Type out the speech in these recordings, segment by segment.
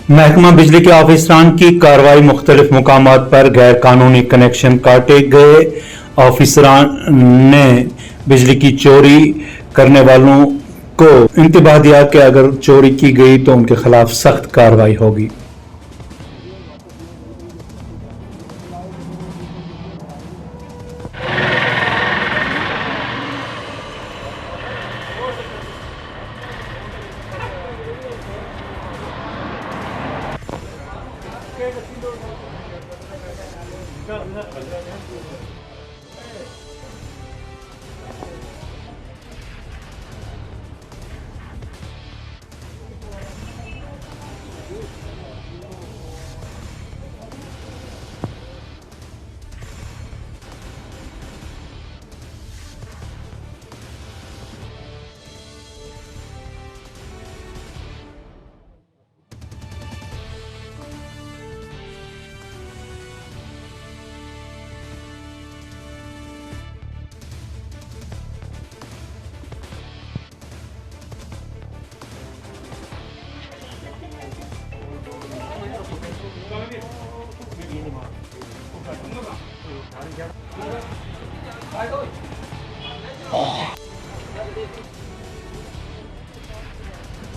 महकमा बिजली के ऑफिसरान की कार्रवाई। मुख्तलिफ मुकामात पर गैर कानूनी कनेक्शन काटे गए। ऑफिसरान ने बिजली की चोरी करने वालों को इंतबाह दिया कि अगर चोरी की गई तो उनके खिलाफ सख्त कार्रवाई होगी।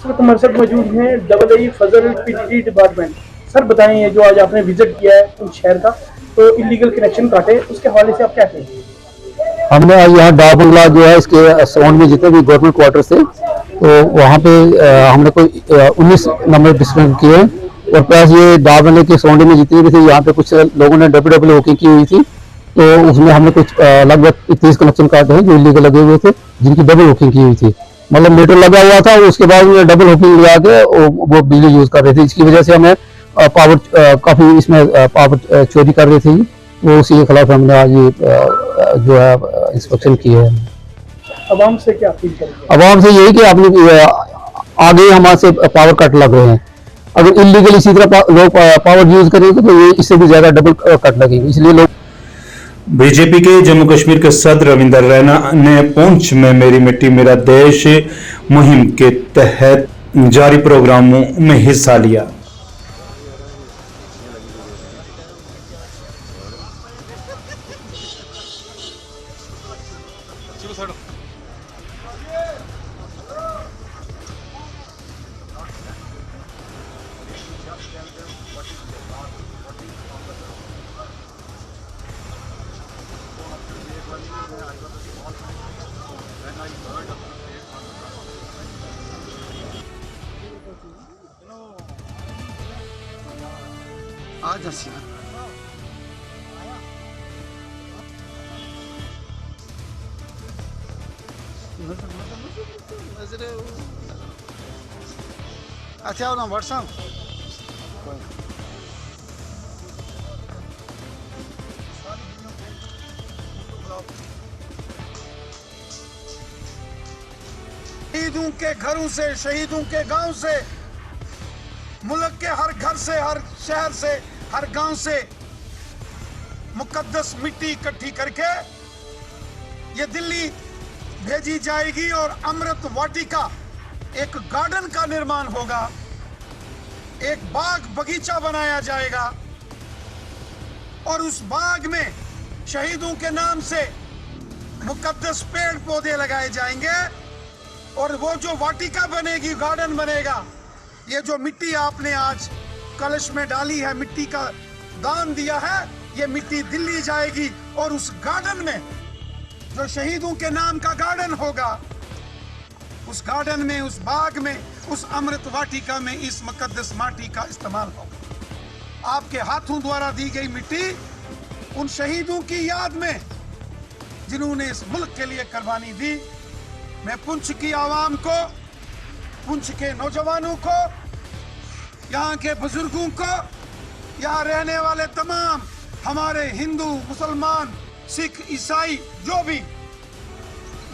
सर हमारे साथ मौजूद हैं AA फजल PTT डिपार्टमेंट। सर बताएं, ये जो आज आपने विजिट किया है उस शहर का, तो इलीगल कनेक्शन काटे, उसके हवाले से आप क्या कहेंगे? हमने आज यहाँ डाक बंगला जो है इसके साउंड में जितने भी गवर्नमेंट क्वार्टर से, तो वहाँ पे हमने कोई 19 नंबर डिस्ट्रीब्यूट किए हैं। और प्लस ये डाक बंगले के साउंड में जितने भी थे, यहाँ पे कुछ लोगों ने डबल बुकिंग की हुई थी, तो उसमें हमने कुछ लगभग 30 कनेक्शन काटे हैं जो इलीगल लगे हुए थे, जिनकी डबल बुकिंग की हुई थी। मतलब मीटर लगा हुआ था, उसके बाद डबल हुकिंग लगा के वो बिजली यूज कर रहे थे। इसकी वजह से हमें पावर काफी इसमें पावर चोरी कर रहे थे, वो उसी के खिलाफ हमने आज ये जो है इंस्पेक्शन की है। अवाम से क्या अपील करेंगे? अवाम से यही कि आपने आगे हमारे से पावर कट लग रहे हैं, अगर इलीगल इसी तरह लोग पावर यूज करेंगे तो ये इससे भी ज्यादा डबल कट लगेंगे, इसलिए लोग। बीजेपी के जम्मू कश्मीर के सदर रविंदर रैना ने पुंछ में मेरी मिट्टी मेरा देश मुहिम के तहत जारी प्रोग्रामों में हिस्सा लिया। आज हसी अच्छा ना व्हाट्सएप शहीदों के घरों से, शहीदों के गांव से, मुल्क के हर घर से, हर शहर से, हर गांव से मुकद्दस मिट्टी इकट्ठी करके ये दिल्ली भेजी जाएगी और अमृत वाटिका, एक गार्डन का निर्माण होगा, एक बाग बगीचा बनाया जाएगा और उस बाग में शहीदों के नाम से मुकद्दस पेड़ पौधे लगाए जाएंगे और वो जो वाटिका बनेगी, गार्डन बनेगा, ये जो मिट्टी आपने आज कलश में डाली है, मिट्टी का दान दिया है, ये मिट्टी दिल्ली जाएगी और उस गार्डन में जो शहीदों के नाम का गार्डन होगा, उस गार्डन में, उस बाग में, उस अमृत वाटिका में इस मुकद्दस माटी का इस्तेमाल होगा। आपके हाथों द्वारा दी गई मिट्टी उन शहीदों की याद में जिन्होंने इस मुल्क के लिए कुर्बानी दी। मैं पुंछ की आवाम को, पुंछ के नौजवानों को, यहाँ के बुजुर्गों को, यहाँ रहने वाले तमाम हमारे हिंदू, मुसलमान, सिख, ईसाई, जो भी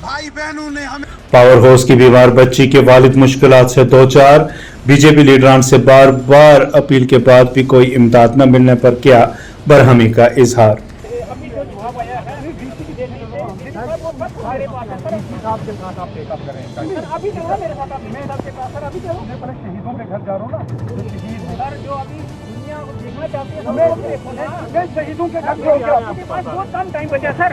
भाई बहनों ने हमें। पावर हाउस की बीमार बच्ची के वालिद मुश्किलात से दो चार। बीजेपी लीडरान से बार बार अपील के बाद भी कोई इमदाद न मिलने पर किया बरहमी का इजहार। साहब के साथ आप टेकअप करें सर, अभी चलो मेरे साथ, मैं सबके साथ सर, अभी चलो। मैं पहले शहीदों के घर जा रहा हूँ ना, जो शहीद हैं सर, जो अभी दुनिया देखना चाहती है, मैं शहीदों के घर बहुत कम टाइम बचा सर।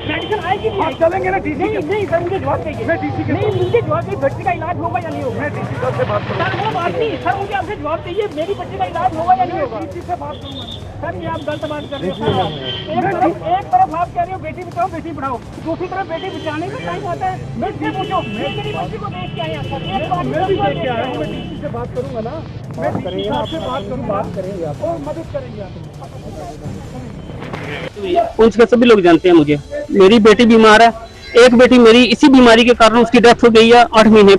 मेडिसिन आएगी नहीं, चलेंगे ना डीसी? नहीं सर, मुझे जवाब चाहिए। मैं डीसी के नहीं, मुझे जवाब चाहिए, बच्चे का इलाज होगा या नहीं होगा? मैं डीसी सर से बात करूँगा सर, वो बात नहीं सर, मुझे आपसे जवाब चाहिए, मेरी बच्चे का इलाज होगा या नहीं होगा? डीसी से बात करूँगा सर। ये आप गलत बात कर रहे हो। एक तरफ आप कह रहे हो बेटी बचाओ बेटी पढ़ाओ, दूसरी तरफ बेटी बचाने में टाइम आता है। मैं पूछो, मैं मेरी बच्ची को देख के आया सर, मैं भी देख के आया हूँ। मैं डीसी से बात करूँगा ना, मैं डीसी साहब से बात करूँ, बात करेंगे आप और मदद करेंगे आप। पुंछ के सभी लोग जानते हैं मुझे। मेरी बेटी बीमार है, एक बेटी मेरी इसी बीमारी के कारण उसकी डेथ हो गई है 8 महीने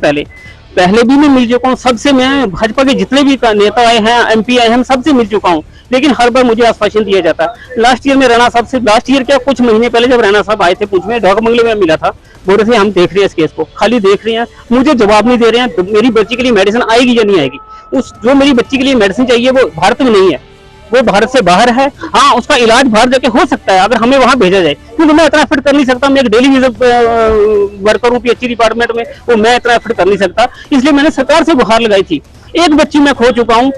पहले भी मैं मिल चुका हूँ सबसे। मैं भाजपा के जितने भी नेता आए हैं, MP आए हैं, सबसे मिल चुका हूँ, लेकिन हर बार मुझे आश्वासन दिया जाता है। लास्ट ईयर में राणा साहब से, लास्ट ईयर क्या कुछ महीने पहले जब राणा साहब आए थे पुंछ में, ढोकमंगले में मिला था, बोल रहे थे हम देख रहे हैं इस केस को, खाली देख रहे हैं, मुझे जवाब नहीं दे रहे हैं। तो मेरी बच्ची के लिए मेडिसिन आएगी या नहीं आएगी? उस जो मेरी बच्ची के लिए मेडिसिन चाहिए वो भारत में नहीं है, वो भारत से बाहर है। हाँ, उसका इलाज बाहर जाके हो सकता है अगर हमें वहां भेजा जाए, क्योंकि मैं इतना एफर्ट कर नहीं सकता। मैं एक डेली वर्कर हूँ PHC डिपार्टमेंट में, वो मैं इतना एफर्ट कर नहीं सकता, इसलिए मैंने सरकार से गुहार लगाई थी। एक बच्ची मैं खो चुका हूँ,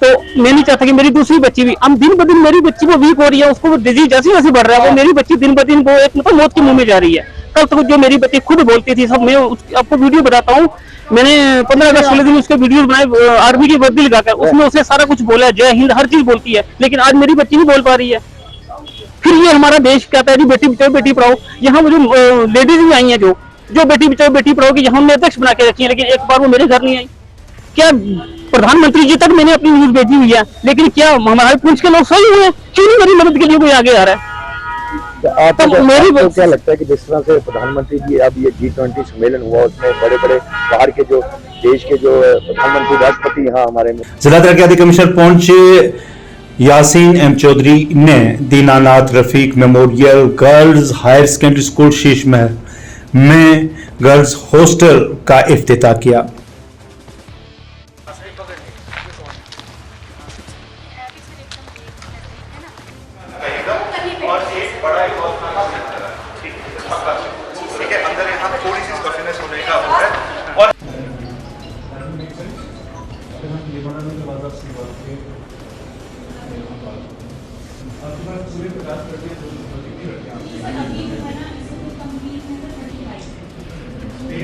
तो मैं नहीं चाहता कि मेरी दूसरी बच्ची भी, अब दिन ब दिन मेरी बच्ची वो वीक हो रही है, उसको वो डिजीज जैसे जैसे बढ़ रहा है, वो मेरी बच्ची दिन ब दिन वो एक मतलब मौत के मुंह में जा रही है। कल तक जो मेरी बच्ची खुद बोलती थी, सब मैं आपको वीडियो बताता हूँ, मैंने 15 अगस्त वाले दिन उसके वीडियो बनाए आर्मी की वर्दी लगाकर, उसमें उसने सारा कुछ बोला, जय हिंद हर चीज बोलती है, लेकिन आज मेरी बच्ची नहीं बोल पा रही है। फिर ये हमारा देश कहता है जी बेटी बचाओ बेटी पढ़ाओ। यहाँ मुझे लेडीज भी आई हैं जो बेटी बचाओ बेटी पढ़ाओ की यहाँ मैं अध्यक्ष बना के रखी है, लेकिन एक बार वो मेरे घर नहीं आई। क्या प्रधानमंत्री जी तक मैंने अपनी न्यूज भेजी हुई है, लेकिन क्या हमारे पुंछ के लोग सही हुए? क्यों नहीं मेरी मदद के लिए कोई आगे आ रहा है? आपको क्या लगता है कि जिस तरह से प्रधानमंत्री जी अब ये G20 सम्मेलन हुआ, उसमें बड़े बड़े बाहर के जो देश के जो प्रधानमंत्री राष्ट्रपति यहाँ हमारे में, जिला तरक्याती कमिश्नर पुंछ यासीन M चौधरी ने Dinanath Rafiq memorial girls higher secondary school Sheesh Mahal में गर्ल्स हॉस्टल का इफ्तिताह किया।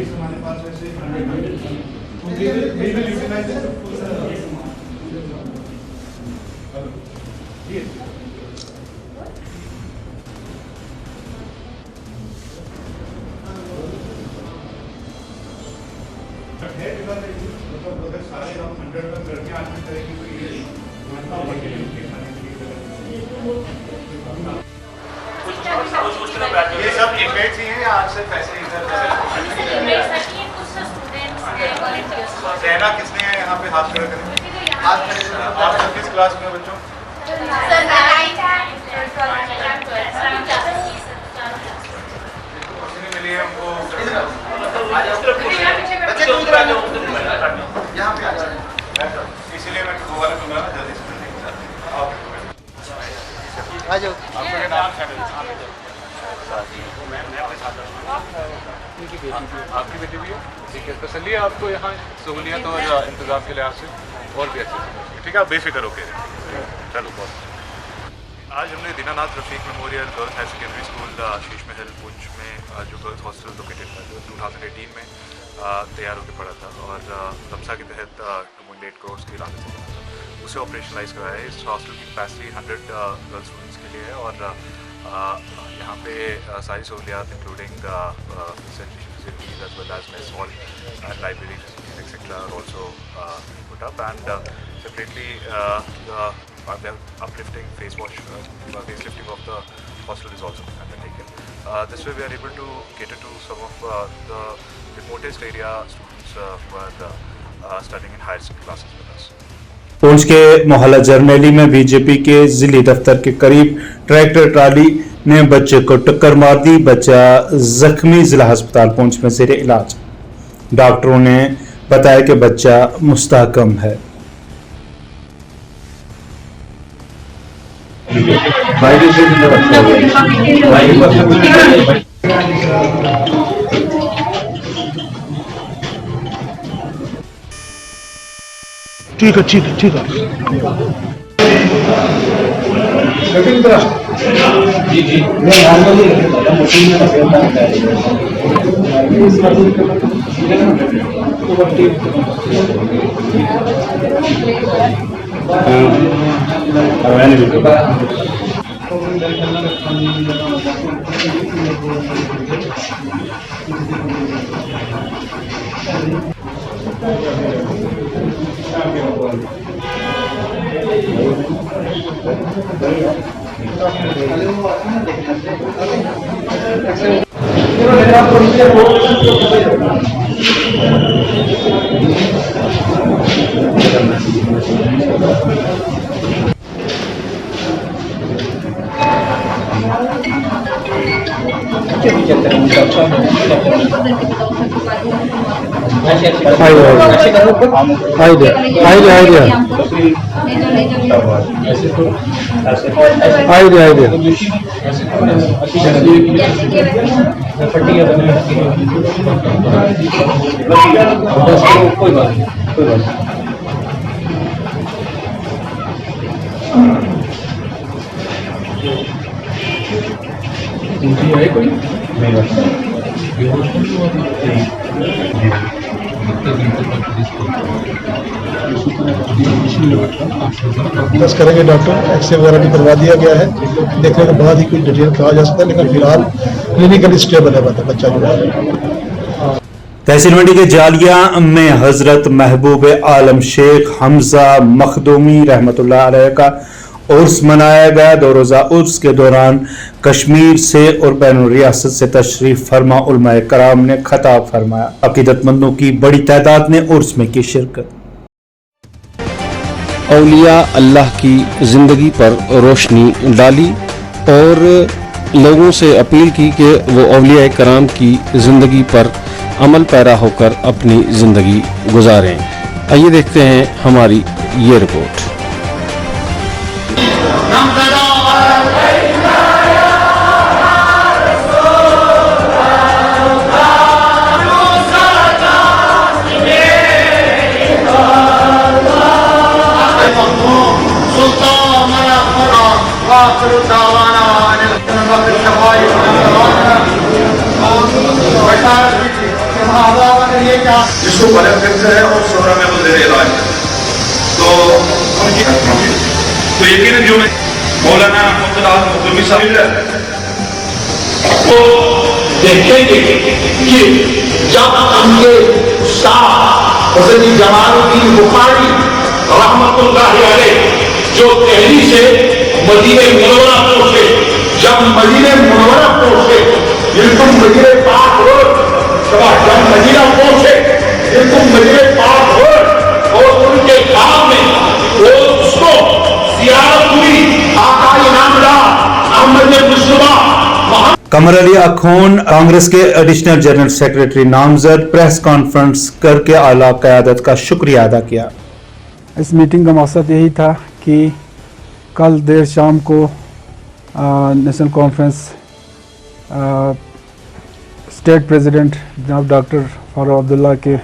हमारे पास वैसे अगर सारे हम 100 तक लड़कियां आज भी करेंगे तो ये सब इमेज ही है या आज से पैसे इधर रहना किसने है यहाँ पे? हाथ खड़ा करें। हाथ खड़े करें। आप सब किस क्लास में बच्चों? कुछ नहीं मिली है हमको। इसीलिए मैं दोबारा दूंगा ना जल्दी से। आपका नाम आपकी बेटी भी है? ठीक है, तसल्ली है आपको यहाँ सहूलियत और इंतजाम के लिहाज से और भी अच्छे से। ठीक है, आप बेफिक्र होके चलो। बहुत आज हमने Dinanath Rafiq memorial girls higher secondary school Sheesh Mahal Poonch में जो गर्ल्स हॉस्टल लोकेटेड था, जो 2018 में तैयार होकर पड़ा था और तमसा के तहत 2.8 करोड़ की लागत से बना था, उसे ऑपरेशनलाइज कराया है। इस हॉस्टल की कैपेसिटी 100 गर्ल्स स्टूडेंट्स के लिए है और यहाँ पे सारी सहूलियात including facilities as well as mess hall and library facilities etc. are also put up, and separately the uplifting facelifting of the hostel is also undertaken. This way we are able to cater to some of the remotest area students who are studying in higher classes with us. Poonch के मोहल्ला जरनैली में BJP के जिले दफ्तर के करीब tractor trolley ने बच्चे को टक्कर मार दी। बच्चा जख्मी जिला अस्पताल पुंछ में जेर इलाज। डॉक्टरों ने बताया कि बच्चा मुस्तहकम है। ठीक है ठीक है ठीक है। टेस्ट करेंगे डॉक्टर, एक्सरे वगैरह भी करवा दिया गया है। देखने के बाद ही कुछ डिटेल कहा जा सकता है, लेकिन फिलहाल क्लिनिकली स्टेबल है बच्चा जो है। तहसील मंडी के जालिया में हजरत महबूब आलम शेख हमजा मखदूमी रहमतुल्लाह अलैह का उर्स मनाया गया। 2 रोज़ा उर्स के दौरान कश्मीर से और बैन रियासत से तशरीफ फरमा उलमाए कराम ने खताब फरमाया। अकीदतमंदों की बड़ी तादाद ने उर्स में की शिरकत। औलिया अल्लाह की ज़िंदगी पर रोशनी डाली और लोगों से अपील की कि वो औलिया कराम की ज़िंदगी पर अमल पैरा होकर अपनी ज़िंदगी गुजारें। आइए देखते हैं हमारी ये रिपोर्ट। जिसको ब्लड कैंसर है और 16 में वो जेर इलाज है, तो उनकी तो यकीनन जो मौलाना मखदूमी साहब तो देखेंगे कि जब उनके हज़रत जमालुद्दीन बुखारी रहमतुल्लाह अलैह जो दिल्ली से मदीने मुनव्वरा पहुंचे, जब मदीने मुनव्वरा पहुंचे, बिल्कुल मदीने पाक हो, जब मदीना पहुंचे बिल्कुल मदीने पाक हो और उनके काम में वो उसको ज़ियारत हुई। आका इनामदार अहमद मुस्तफा कमर अली अखून कांग्रेस के एडिशनल जनरल सेक्रेटरी नामजद प्रेस कॉन्फ्रेंस करके आला क़यादत का शुक्रिया अदा किया। इस मीटिंग का मकसद यही था कि कल देर शाम को नेशनल कॉन्फ्रेंस स्टेट प्रेसिडेंट जनाब डॉक्टर फारूक अब्दुल्ला के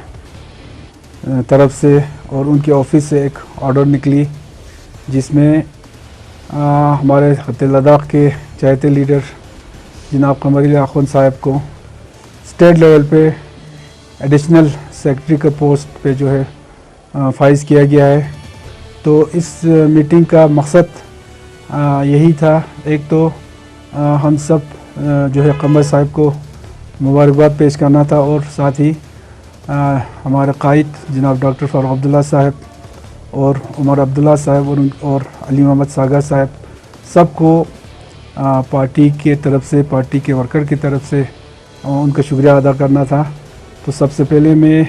तरफ से और उनके ऑफिस से एक ऑर्डर निकली, जिसमें हमारे खत्ते लद्दाख के चहेते लीडर जनाब कमर अली अखून साहब को स्टेट लेवल पे एडिशनल सेक्रेटरी के पोस्ट पे जो है फाइज किया गया है। तो इस मीटिंग का मकसद यही था, एक तो हम सब जो है कमर साहब को मुबारकबाद पेश करना था और साथ ही हमारे कायद जनाब डॉक्टर फारूक अब्दुल्ला साहब और उमर अब्दुल्ला साहब और अली मोहम्मद सागर साहब सबको पार्टी के तरफ से, पार्टी के वर्कर की तरफ से उनका शुक्रिया अदा करना था। तो सबसे पहले मैं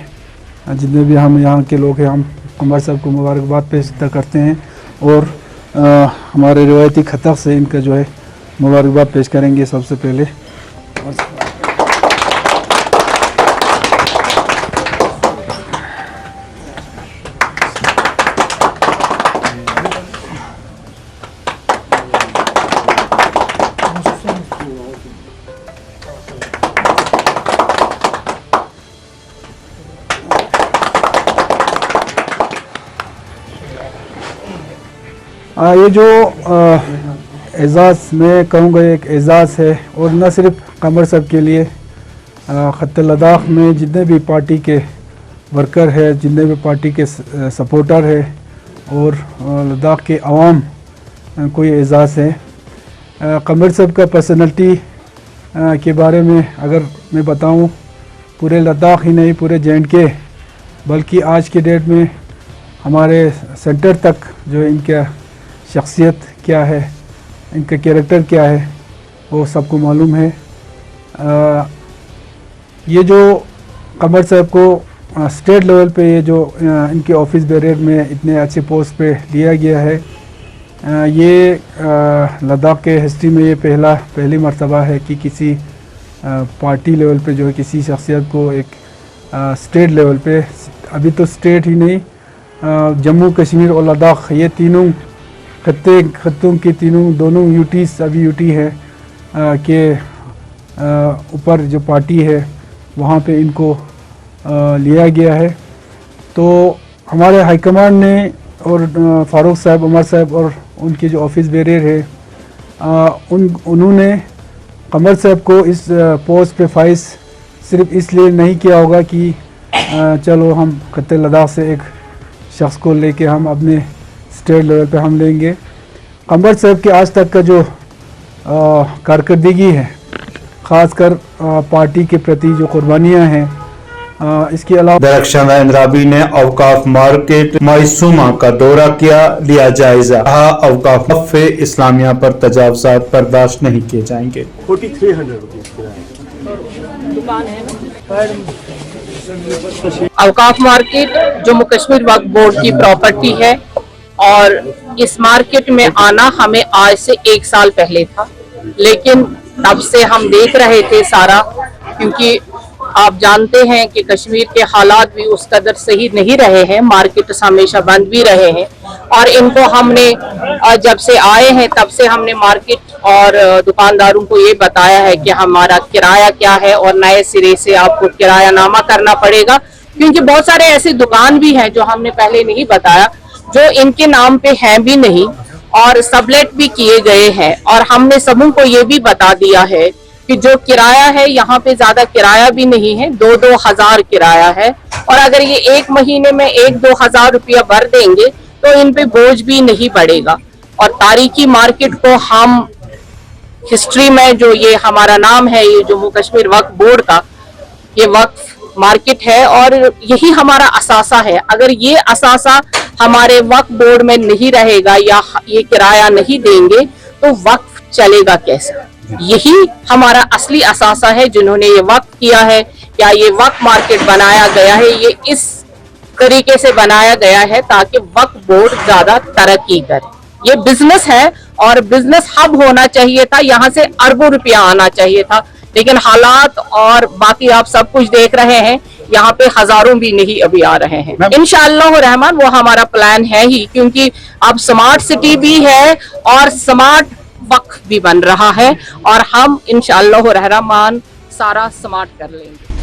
जितने भी हम यहाँ के लोग हैं, हम कमर साहब को मुबारकबाद पेश करते हैं और हमारे रिवायती खतक से इनका जो है मुबारकबाद पेश करेंगे सबसे पहले। ये जो एजाज़ मैं कहूँगा एक एजाज़ है, और न सिर्फ कमर साहब के लिए, ख़त्ते लद्दाख में जितने भी पार्टी के वर्कर है, जितने भी पार्टी के सपोर्टर है, और लद्दाख के अवाम को ये एजाज़ है। कमर साहब का पर्सनैलिटी के बारे में अगर मैं बताऊं, पूरे लद्दाख ही नहीं पूरे J&K बल्कि आज के डेट में हमारे सेंटर तक जो इनका शख्सियत क्या है, इनका कैरेक्टर क्या है, वो सबको मालूम है। ये जो कमर साहब को स्टेट लेवल पे ये जो इनके ऑफिस बेरेट में इतने अच्छे पोस्ट पे लिया गया है, ये लद्दाख के हिस्ट्री में ये पहली मर्तबा है कि किसी पार्टी लेवल पे जो है किसी शख्सियत को एक स्टेट लेवल पे, अभी तो स्टेट ही नहीं, जम्मू कश्मीर और लद्दाख ये तीनों खत्तों के दोनों यूटीज अभी यूटी है के ऊपर जो पार्टी है वहाँ पे इनको लिया गया है। तो हमारे हाईकमांड ने और फारूक साहब, उमर साहब और उनके जो ऑफिस बेरर है, उन्होंने कमर साहब को इस पोस्ट पे फाइज सिर्फ इसलिए नहीं किया होगा कि चलो हम खत्ते लद्दाख से एक शख्स को लेके हम अपने स्टेट लेवल पे हम लेंगे। कमर साहब के आज तक का जो कारकर्दगी है, ख़ासकर पार्टी के प्रति जो कुर्बानियाँ हैं, इसके अलावा दरख्शान इंद्राबी ने अवकाफ मार्केट मायसूमा का दौरा किया, लिया जायजा। कहा अवकाफ इस्लामिया पर तजावुज़ात बर्दाश्त नहीं किए जाएंगे। 4300 रुपीज़ अवकाफ मार्केट जम्मू कश्मीर वक्फ बोर्ड की प्रॉपर्टी है, और इस मार्केट में आना हमें आज से 1 साल पहले था, लेकिन तब से हम देख रहे थे सारा, क्योंकि आप जानते हैं कि कश्मीर के हालात भी उस कदर सही नहीं रहे हैं, मार्केट हमेशा बंद भी रहे हैं, और इनको हमने जब से आए हैं तब से हमने मार्केट और दुकानदारों को ये बताया है कि हमारा किराया क्या है और नए सिरे से आपको किराया नामा करना पड़ेगा, क्योंकि बहुत सारे ऐसे दुकान भी हैं जो हमने पहले नहीं बताया, जो इनके नाम पे हैं भी नहीं और सबलेट भी किए गए हैं। और हमने सबों को ये भी बता दिया है कि जो किराया है यहाँ पे ज्यादा किराया भी नहीं है, 2-2 हजार किराया है, और अगर ये 1 महीने में 1-2 हजार रुपया भर देंगे तो इन पे बोझ भी नहीं पड़ेगा। और तारीखी मार्केट को हम हिस्ट्री में जो ये हमारा नाम है, ये जम्मू कश्मीर वक्फ बोर्ड का ये वक्फ मार्केट है, और यही हमारा असासा है। अगर ये असासा हमारे वक्फ बोर्ड में नहीं रहेगा या ये किराया नहीं देंगे तो वक्फ चलेगा कैसे? यही हमारा असली असासा है। जिन्होंने ये वक्फ किया है या ये वक्फ मार्केट बनाया गया है, ये इस तरीके से बनाया गया है ताकि वक्फ बोर्ड ज्यादा तरक्की करे। ये बिजनेस है और बिजनेस हब होना चाहिए था, यहाँ से अरबों रुपया आना चाहिए था, लेकिन हालात और बाकी आप सब कुछ देख रहे हैं, यहाँ पे हजारों भी नहीं अभी आ रहे हैं। इंशाअल्लाह रहमान वो हमारा प्लान है ही, क्योंकि अब स्मार्ट सिटी भी है और स्मार्ट वक्फ भी बन रहा है, और हम इंशाअल्लाह रहमान सारा स्मार्ट कर लेंगे।